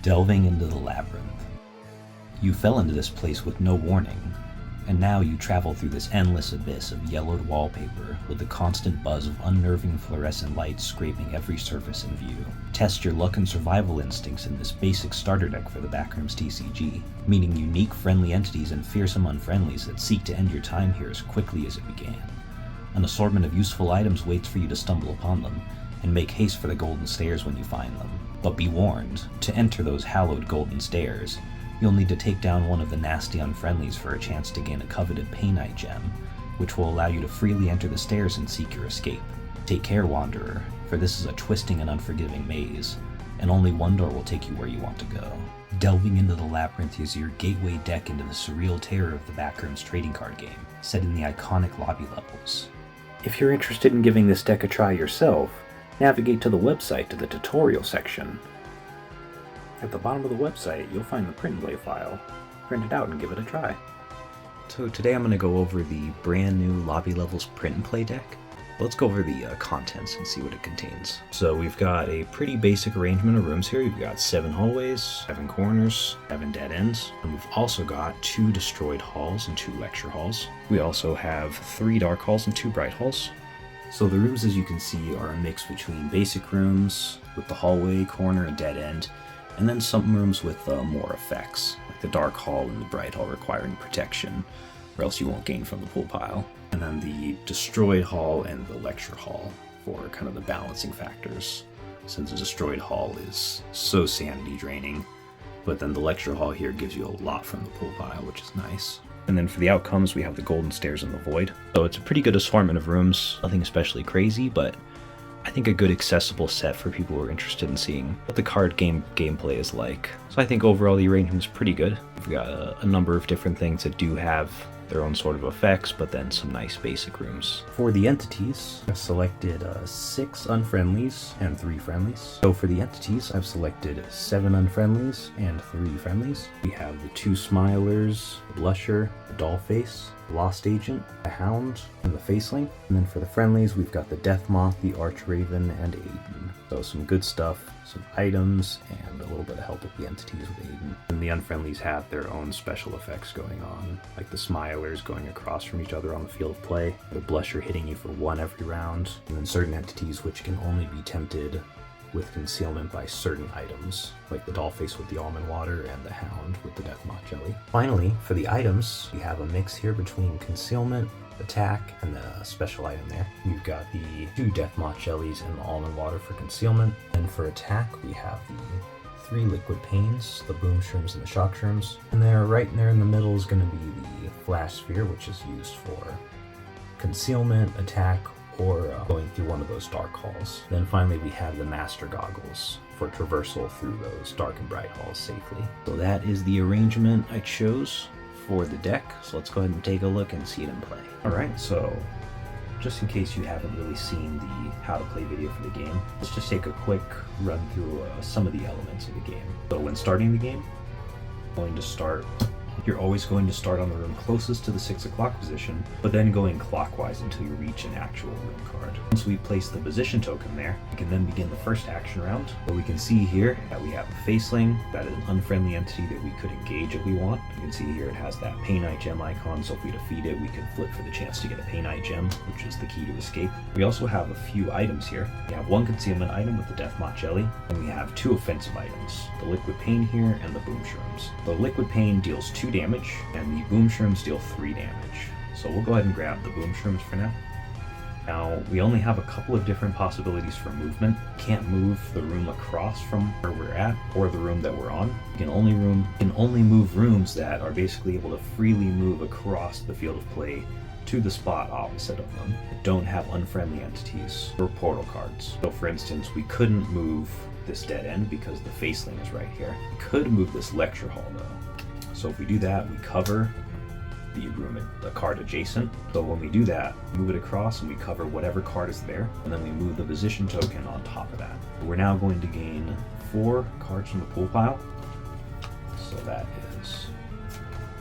Delving into the Labyrinth. You fell into this place with no warning, and now you travel through this endless abyss of yellowed wallpaper with the constant buzz of unnerving fluorescent lights scraping every surface in view. Test your luck and survival instincts in this basic starter deck for the Backrooms TCG, meeting unique friendly entities and fearsome unfriendlies that seek to end your time here as quickly as it began. An assortment of useful items waits for you to stumble upon them, and make haste for the golden stairs when you find them. But be warned, to enter those hallowed golden stairs, you'll need to take down one of the nasty unfriendlies for a chance to gain a coveted Painite Gem, which will allow you to freely enter the stairs and seek your escape. Take care, Wanderer, for this is a twisting and unforgiving maze, and only one door will take you where you want to go. Delving Into the Labyrinth is your gateway deck into the surreal terror of the Backrooms trading card game, set in the iconic lobby levels. If you're interested in giving this deck a try yourself, navigate to the website to the tutorial section. At the bottom of the website, you'll find the print and play file. Print it out and give it a try. So today I'm going to go over the brand new Lobby Levels print and play deck. Let's go over the contents and see what it contains. So we've got a pretty basic arrangement of rooms here. We've got 7 hallways, 7 corners, 7 dead ends, and we've also got 2 destroyed halls and 2 lecture halls. We also have 3 dark halls and 2 bright halls. So the rooms, as you can see, are a mix between basic rooms with the hallway, corner, and dead end, and then some rooms with more effects, like the dark hall and the bright hall requiring protection, or else you won't gain from the pool pile. And then the destroyed hall and the lecture hall for kind of the balancing factors, since the destroyed hall is so sanity draining, but then the lecture hall here gives you a lot from the pool pile, which is nice. And then for the outcomes, we have the golden stairs and the void. So it's a pretty good assortment of rooms, nothing especially crazy, but I think a good accessible set for people who are interested in seeing what the card gameplay is like. So I think overall the arrangement is pretty good. We've got a number of different things that do have their own sort of effects, but then some nice basic rooms. For the entities, I've selected 6 unfriendlies and 3 friendlies. So for the entities, I've selected 7 unfriendlies and 3 friendlies. We have the 2 smilers, the blusher, the dollface, the lost agent, the hound, and the faceling. And then for the friendlies, we've got the death moth, the archraven, and Aiden. So some good stuff, some items, and a little bit of help with the entities with Aiden. And the unfriendlies have their own special effects going on, like the smilers going across from each other on the field of play, the blusher hitting you for 1 every round, and then certain entities which can only be tempted with concealment by certain items, like the dollface with the almond water and the hound with the death moth jelly. Finally, for the items, we have a mix here between concealment, attack, and the special item there. We've got the 2 death moth jellies and the almond water for concealment. And for attack, we have the 3 liquid pains, the boom shrooms and the shock shrooms. And there, right there in the middle, is going to be the flash sphere, which is used for concealment, attack, or going through one of those dark halls. Then finally we have the master goggles for traversal through those dark and bright halls safely. So that is the arrangement I chose for the deck. So let's go ahead and take a look and see it in play. Alright, so just in case you haven't really seen the how to play video for the game, let's just take a quick run through some of the elements of the game. So when starting the game, you're always going to start on the room closest to the 6 o'clock position, but then going clockwise until you reach an actual room card. Once we place the position token there, we can then begin the first action round. So we can see here that we have a faceling, that is an unfriendly entity that we could engage if we want. You can see here it has that Painite Gem icon, so if we defeat it, we can flip for the chance to get a Painite Gem, which is the key to escape. We also have a few items here. We have 1 concealment item with the death moth jelly, and we have 2 offensive items, the liquid pain here and the boom shrooms. The liquid pain deals 2 damage, and the boom shrooms deal 3 damage. So we'll go ahead and grab the boom shrooms for now. Now, we only have a couple of different possibilities for movement. We can't move the room across from where we're at, or the room that we're on. We can only move rooms that are basically able to freely move across the field of play to the spot opposite of them, that don't have unfriendly entities or portal cards. So for instance, we couldn't move this dead end because the faceling is right here. We could move this lecture hall though. So if we do that, we cover the card adjacent. So when we do that, move it across and we cover whatever card is there, and then we move the position token on top of that. We're now going to gain 4 cards from the pool pile. So that is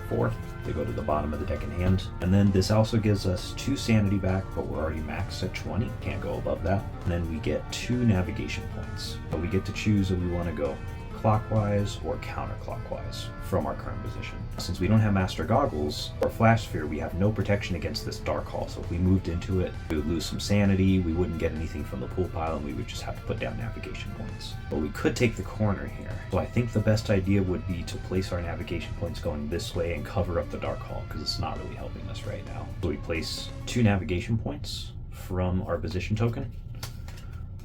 4. They go to the bottom of the deck in hand. And then this also gives us 2 sanity back, but we're already maxed at 20. Can't go above that. And then we get 2 navigation points. But we get to choose if we want to go clockwise or counterclockwise from our current position. Since we don't have Master Goggles or Flash Sphere, we have no protection against this dark hall, so if we moved into it, we would lose some sanity, we wouldn't get anything from the pool pile, and we would just have to put down navigation points. But we could take the corner here. So I think the best idea would be to place our navigation points going this way and cover up the dark hall, because it's not really helping us right now. So we place 2 navigation points from our position token.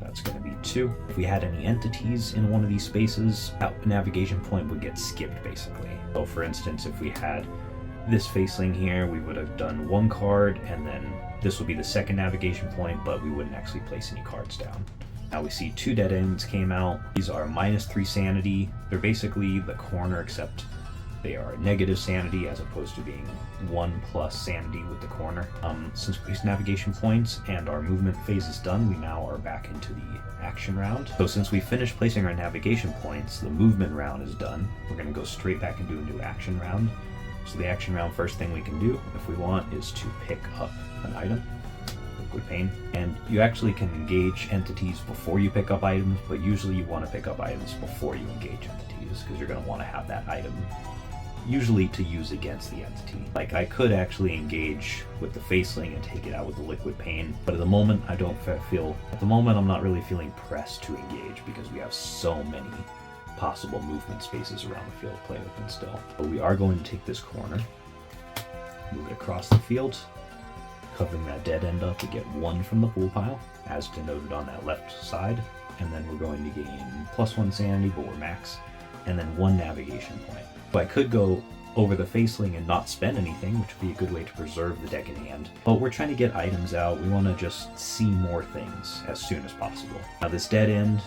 That's going to be 2. If we had any entities in one of these spaces, that navigation point would get skipped basically. So for instance, if we had this faceling here, we would have done 1 card, and then this would be the second navigation point, but we wouldn't actually place any cards down. Now we see 2 dead ends came out. These are -3 sanity. They're basically the corner, except they are negative sanity as opposed to being 1+ sanity with the corner. Since we place navigation points and our movement phase is done, we now are back into the action round. So since we finished placing our navigation points, the movement round is done. We're going to go straight back into a new action round. So the action round, first thing we can do, if we want, is to pick up an item. Liquid Pain. And you actually can engage entities before you pick up items, but usually you want to pick up items before you engage entities, because you're going to want to have that item usually to use against the entity. Like, I could actually engage with the faceling and take it out with the Liquid Pain, but at the moment I don't feel, at the moment I'm not really feeling pressed to engage because we have so many possible movement spaces around the field of play open still. But we are going to take this corner, move it across the field, covering that dead end up to get 1 from the pool pile, as denoted on that left side, and then we're going to gain +1 sanity, but we're max, and then 1 navigation point. So I could go over the faceling and not spend anything, which would be a good way to preserve the deck in hand. But we're trying to get items out. We want to just see more things as soon as possible. Now this dead end,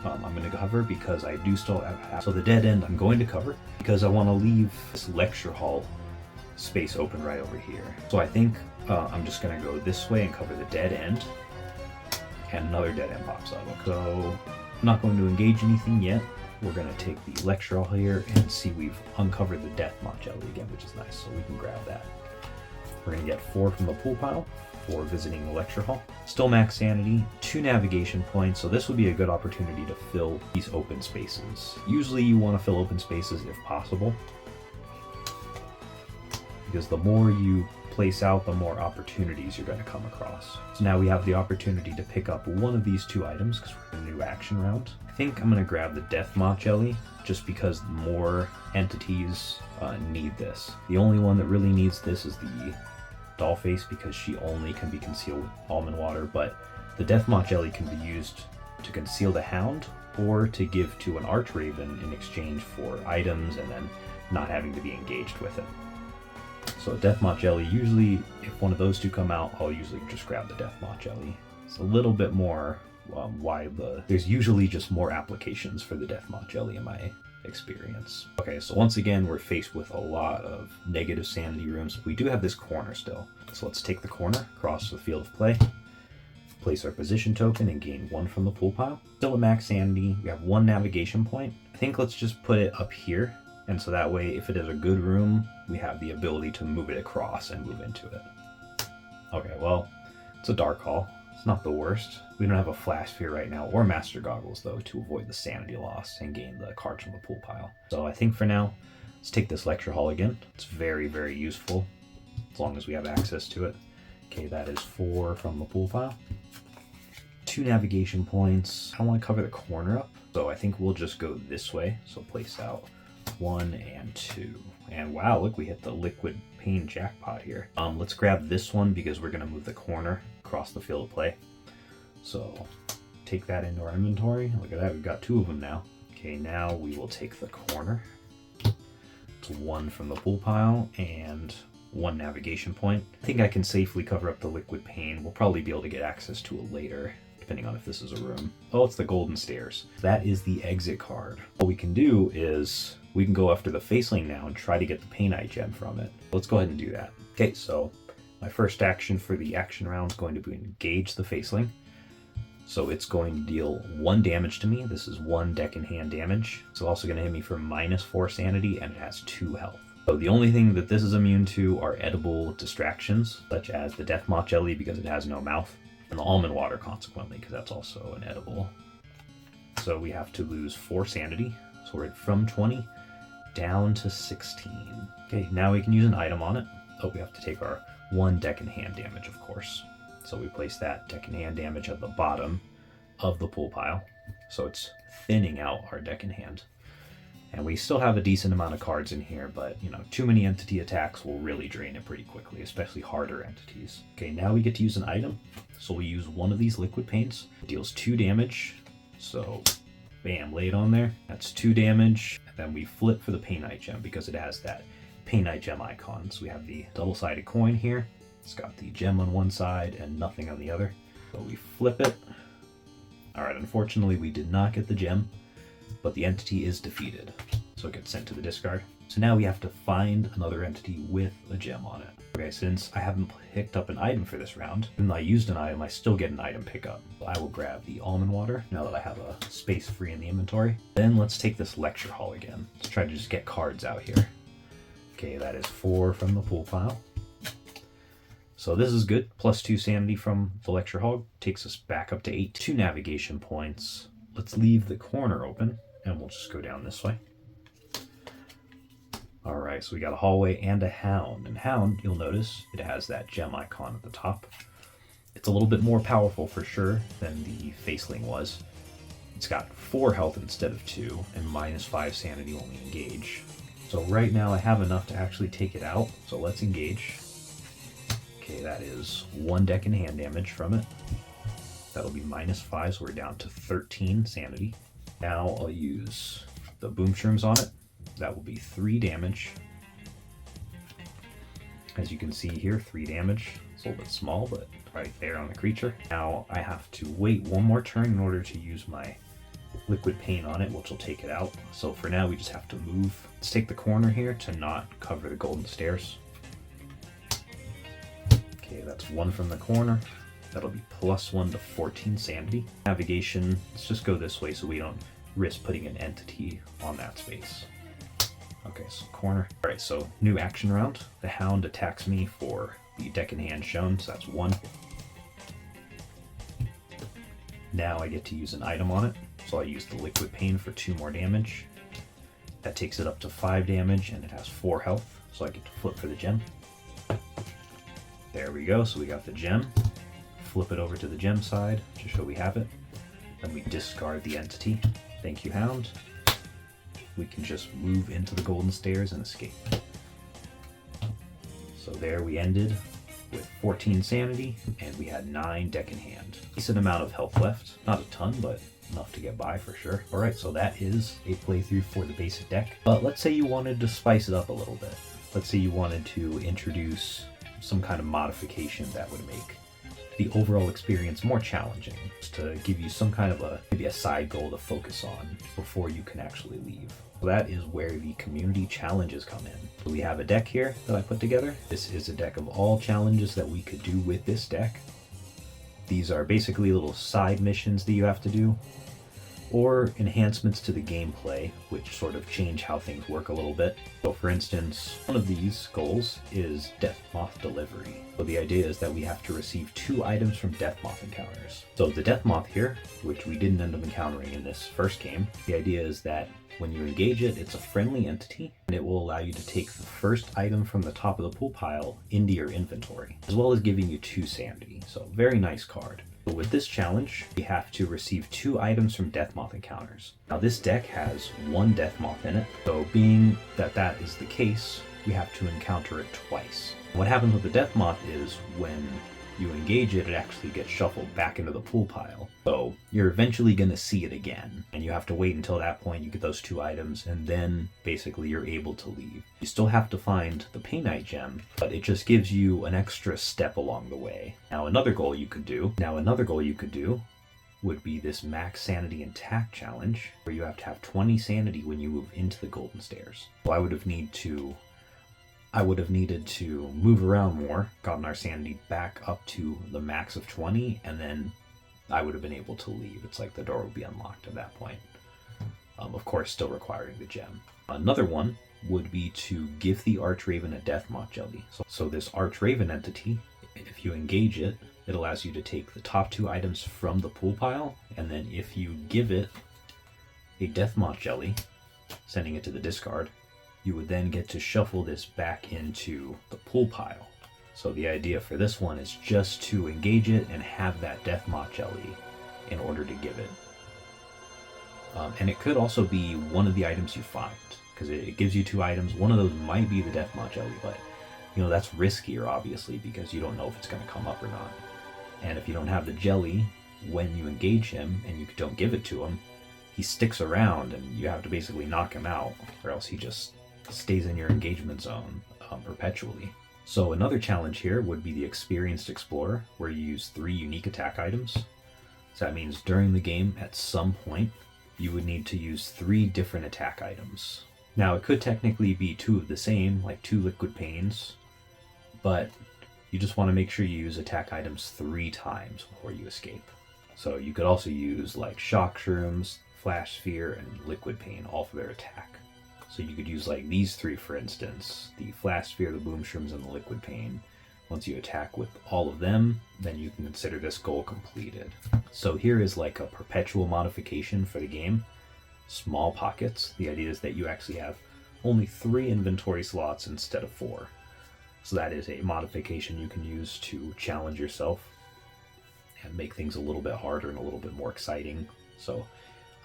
I'm going to cover because I do still have. So the dead end I'm going to cover because I want to leave this lecture hall space open right over here. So I think I'm just going to go this way and cover the dead end, and another dead end pops up. So I'm not going to engage anything yet. We're going to take the lecture hall here and see we've uncovered the Death Moth Jelly again, which is nice, so we can grab that. We're going to get 4 from the pool pile for visiting the lecture hall. Still max sanity, 2 navigation points, so this would be a good opportunity to fill these open spaces. Usually you want to fill open spaces if possible, because the more you place out, the more opportunities you're going to come across. So now we have the opportunity to pick up one of these 2 items because we're in a new action round. I think I'm going to grab the Death Moth Jelly just because more entities need this. The only one that really needs this is the Dollface because she only can be concealed with almond water, but the Death Moth Jelly can be used to conceal the Hound or to give to an Archraven in exchange for items and then not having to be engaged with it. So Death Moth Jelly, usually if one of those 2 come out, I'll usually just grab the Death Moth Jelly. It's a little bit more there's usually just more applications for the Death Moth Jelly in my experience. Okay, so once again, we're faced with a lot of negative sanity rooms. We do have this corner still. So let's take the corner, cross the field of play, place our position token, and gain 1 from the pool pile. Still at max sanity, we have 1 navigation point. I think let's just put it up here, and so that way, if it is a good room, we have the ability to move it across and move into it. Okay, well, it's a dark hall. It's not the worst. We don't have a Flash Sphere right now, or Master Goggles, though, to avoid the sanity loss and gain the cards from the pool pile. So I think for now, let's take this lecture hall again. It's very, very useful, as long as we have access to it. Okay, that is 4 from the pool pile. 2 navigation points. I want to cover the corner up, so I think we'll just go this way. So place out 1 and 2. And wow, look, we hit the Liquid Pain jackpot here. Let's grab this one because we're going to move the corner across the field of play. So take that into our inventory. Look at that, we've got 2 of them now. Okay, now we will take the corner. It's 1 from the pool pile and 1 navigation point. I think I can safely cover up the Liquid Pain. We'll probably be able to get access to it later, depending on if this is a room. Oh, it's the Golden Stairs. That is the exit card. What we can do is we can go after the faceling now and try to get the Painite Gem from it. Let's go ahead and do that. Okay, so my first action for the action round is going to be engage the faceling. So it's going to deal 1 damage to me. This is 1 deck in hand damage. It's also going to hit me for -4 sanity, and it has 2 health. So the only thing that this is immune to are edible distractions, such as the Death Moth Jelly because it has no mouth, and the almond water consequently because that's also an edible. So we have to lose 4 sanity. So we're at from 20 down to 16. Okay, now we can use an item on it. Oh, we have to take our 1 deck and hand damage, of course. So we place that deck and hand damage at the bottom of the pool pile. So it's thinning out our deck and hand. And we still have a decent amount of cards in here, but too many entity attacks will really drain it pretty quickly, especially harder entities. Okay, now we get to use an item. So we use one of these liquid paints. It deals 2 damage. So bam, lay it on there. That's 2 damage. And then we flip for the Painite Gem because it has that Painite Gem icon. So we have the double-sided coin here. It's got the gem on one side and nothing on the other. So we flip it. All right, unfortunately we did not get the gem, but the entity is defeated. So it gets sent to the discard. So now we have to find another entity with a gem on it. Okay, since I haven't picked up an item for this round, even though I used an item, I still get an item pickup. So I will grab the almond water now that I have a space free in the inventory. Then let's take this lecture hall again. Let's try to just get cards out here. Okay, that is 4 from the pool pile. So this is good. +2 sanity from the lecture hall takes us back up to 8. 2 navigation points. Let's leave the corner open and we'll just go down this way. All right, so we got a hallway and a hound. And hound, you'll notice it has that gem icon at the top. It's a little bit more powerful for sure than the faceling was. It's got 4 health instead of 2 and -5 sanity when we engage. So right now I have enough to actually take it out. So let's engage. Okay, that is 1 deck and hand damage from it. That'll be -5, so we're down to 13 sanity. Now I'll use the boom shrooms on it. That will be 3 damage. As you can see here, 3 damage. It's a little bit small, but right there on the creature. Now I have to wait 1 more turn in order to use my liquid paint on it, which will take it out. So for now, we just have to move. Let's take the corner here to not cover the golden stairs. Okay, that's 1 from the corner. That'll be +1 to 14 sanity. Navigation, let's just go this way so we don't risk putting an entity on that space. Okay, so corner. All right, so new action round. The hound attacks me for the deck in hand shown, so that's 1. Now I get to use an item on it. So I use the liquid pain for 2 more damage. That takes it up to 5 damage and it has 4 health. So I get to flip for the gem. There we go, so we got the gem. Flip it over to the gem side to show we have it. Then we discard the entity. Thank you, hound. We can just move into the golden stairs and escape. So there we ended with 14 sanity, and we had 9 deck in hand. Decent amount of health left. Not a ton, but enough to get by for sure. Alright, so that is a playthrough for the basic deck. But let's say you wanted to spice it up a little bit. Let's say you wanted to introduce some kind of modification that would make the overall experience more challenging, to give you some kind of maybe a side goal to focus on before you can actually leave. So that is where the community challenges come in. So we have a deck here that I put together. This is a deck of all challenges that we could do with this deck. These are basically little side missions that you have to do, or enhancements to the gameplay, which sort of change how things work a little bit. So for instance, one of these goals is Death Moth delivery. So the idea is that we have to receive 2 items from Death Moth encounters. So the Death Moth here, which we didn't end up encountering in this first game, the idea is that when you engage it, it's a friendly entity, and it will allow you to take the first item from the top of the pool pile into your inventory, as well as giving you 2 sanity. So very nice card. But with this challenge, we have to receive 2 items from Death Moth encounters. Now this deck has 1 Death Moth in it, so being that that is the case, we have to encounter it twice. What happens with the Death Moth is when you engage it, it actually gets shuffled back into the pool pile. So you're eventually going to see it again, and you have to wait until that point, you get those 2 items, and then basically you're able to leave. You still have to find the Painite Gem, but it just gives you an extra step along the way. Now another goal you could do would be this max sanity attack challenge, where you have to have 20 sanity when you move into the golden stairs. So I would have needed to move around more, gotten our sanity back up to the max of 20, and then I would have been able to leave. It's like the door would be unlocked at that point. Of course, still requiring the gem. Another one would be to give the Archraven a Death Moth jelly. So this Archraven entity, if you engage it, it allows you to take the top 2 items from the pool pile, and then if you give it a Death Moth jelly, sending it to the discard. You would then get to shuffle this back into the pool pile. So the idea for this one is just to engage it and have that Death Moth Jelly in order to give it. And it could also be one of the items you find, because it gives you 2 items. One of those might be the Death Moth Jelly, but that's riskier, obviously, because you don't know if it's going to come up or not. And if you don't have the jelly, when you engage him and you don't give it to him, he sticks around and you have to basically knock him out, or else he just stays in your engagement zone perpetually. So another challenge here would be the Experienced Explorer, where you use 3 unique attack items. So that means during the game, at some point, you would need to use 3 different attack items. Now, it could technically be 2 of the same, like 2 liquid pains, but you just want to make sure you use attack items 3 times before you escape. So you could also use like shock shrooms, flash sphere, and liquid pain, all for their attack. So you could use like these 3, for instance, the flash sphere, the boom shrooms, and the liquid pain. Once you attack with all of them, then you can consider this goal completed. So here is like a perpetual modification for the game. Small pockets. The idea is that you actually have only 3 inventory slots instead of 4. So that is a modification you can use to challenge yourself and make things a little bit harder and a little bit more exciting. So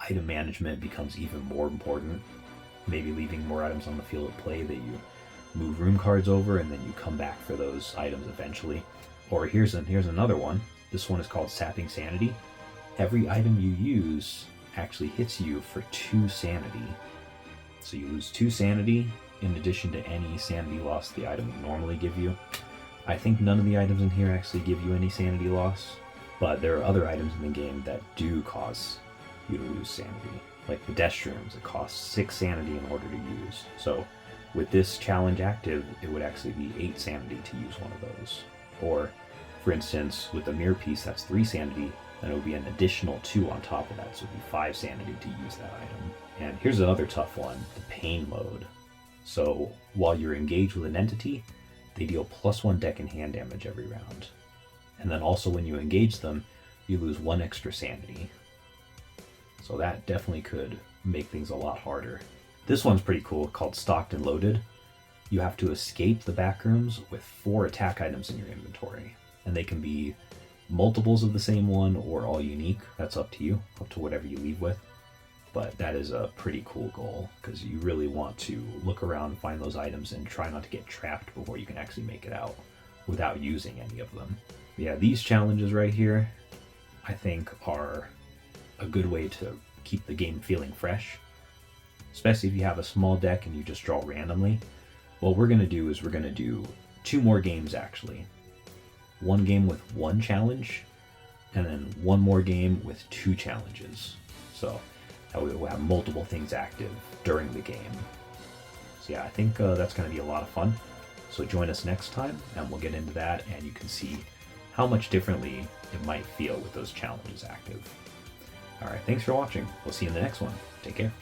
item management becomes even more important. Maybe leaving more items on the field of play that you move room cards over and then you come back for those items eventually. Or here's another one. This one is called Sapping Sanity. Every item you use actually hits you for 2 sanity. So you lose 2 sanity in addition to any sanity loss the item would normally give you. I think none of the items in here actually give you any sanity loss, but there are other items in the game that do cause you to lose sanity. Like the death shrooms, it costs 6 sanity in order to use. So with this challenge active, it would actually be 8 sanity to use one of those. Or, for instance, with the mirror piece, that's 3 sanity, then it would be an additional 2 on top of that, so it would be 5 sanity to use that item. And here's another tough one, the pain mode. So while you're engaged with an entity, they deal +1 deck and hand damage every round. And then also when you engage them, you lose 1 extra sanity. So that definitely could make things a lot harder. This one's pretty cool, called Stocked and Loaded. You have to escape the backrooms with 4 attack items in your inventory. And they can be multiples of the same one or all unique. That's up to you, up to whatever you leave with. But that is a pretty cool goal, because you really want to look around, find those items, and try not to get trapped before you can actually make it out without using any of them. Yeah, these challenges right here, I think, are a good way to keep the game feeling fresh, especially if you have a small deck and you just draw randomly. What we're going to do is we're going to do 2 more games, actually. 1 game with 1 challenge, and then 1 more game with 2 challenges. So that way we'll have multiple things active during the game. So yeah, I think that's going to be a lot of fun. So join us next time, and we'll get into that, and you can see how much differently it might feel with those challenges active. Alright, thanks for watching. We'll see you in the next one. Take care.